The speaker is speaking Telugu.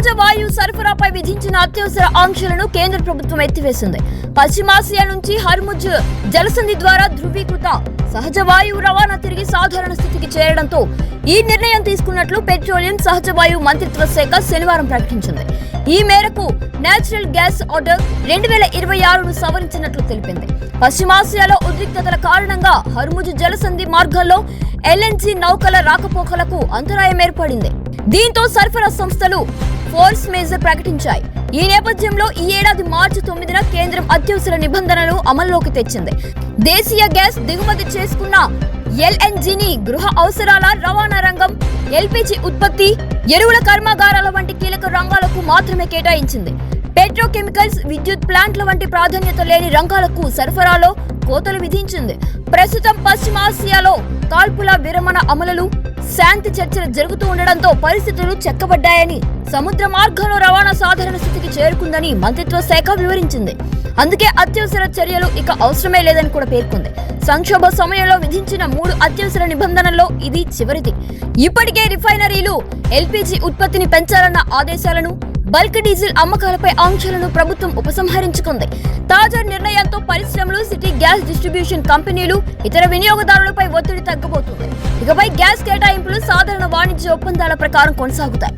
సహజ వాయువు సరఫరాపై విధించిన అత్యవసర ఆంక్షలను కేంద్ర ప్రభుత్వం ఎత్తివేసింది. పశ్చిమాసియా నుంచి హర్ముజ్ జలసంధి ద్వారా ధృవీకృత సహజ వాయువు రవాణా తిరిగి సాధారణ స్థితికి చేరడంతో ఈ నిర్ణయం తీసుకున్నట్లు పెట్రోలియం సహజ వాయువు మంత్రిత్వ శాఖ శనివారం ప్రకటించింది. ఈ మేరకు నేచురల్ గ్యాస్ ఆర్డర్ 2026ను సవరించినట్లు తెలిపింది. పశ్చిమాసియాలో ఉద్రిక్తతల కారణంగా హర్ముజ్ జలసంధి మార్గాల్లో ఎల్ఎన్జీ నౌకల రాకపోకలకు అంతరాయం ఏర్పడింది. దీంతో సరఫరా సంస్థలు ఫోర్స్ మేజర్ ప్రకటించాయి. ఈ నేపథ్యంలో ఈ ఏడాది మార్చి 9న కేంద్రం అత్యవసర నిబంధనలు అమల్లోకి తెచ్చింది. దేశీయ గ్యాస్ దిగుమతి చేసుకున్న ఎల్ఎన్జీని గృహ అవసరాల రవాణా రంగం, ఎల్పీజీ ఉత్పత్తి, ఎరువుల కర్మాగారాల వంటి కీలక రంగాలకు మాత్రమే కేటాయించింది. పెట్రోకెమికల్స్, విద్యుత్ ప్లాంట్ల వంటి ప్రాధాన్యత లేని రంగాలకు సరఫరాలో కోతలు విధించింది. ప్రస్తుతం పశ్చిమాసియాలో కాల్పుల విరమణ అమలులు, శాంతి చర్చలు జరుగుతూ ఉండడంతో పరిస్థితులు చెక్కబడ్డాయని, సముద్ర మార్గంలో రవాణా సాధారణ స్థితికి చేరుకుందని మంత్రిత్వ శాఖ వివరించింది. అందుకే అత్యవసర చర్యలు ఇక అవసరమే లేదని కూడా పేర్కొంది. సంక్షోభ సమయంలో విధించిన 3 అత్యవసర నిబంధనల్లో ఇది చివరిది. ఇప్పటికే రిఫైనరీలు ఎల్పీజీ ఉత్పత్తిని పెంచాలన్న ఆదేశాలను, బల్క్ డీజిల్ అమ్మకాలపై ఆంక్షలను ప్రభుత్వం ఉపసంహరించుకుంది. తాజా నిర్ణయంతో పరిశ్రమలు, సిటీ గ్యాస్ డిస్ట్రిబ్యూషన్ కంపెనీలు, ఇతర వినియోగదారులపై ఒత్తిడి తగ్గబోతుంది. ఇకపై గ్యాస్ కేటాయింపులు సాధారణ వాణిజ్య ఒప్పందాల ప్రకారం కొనసాగుతాయి.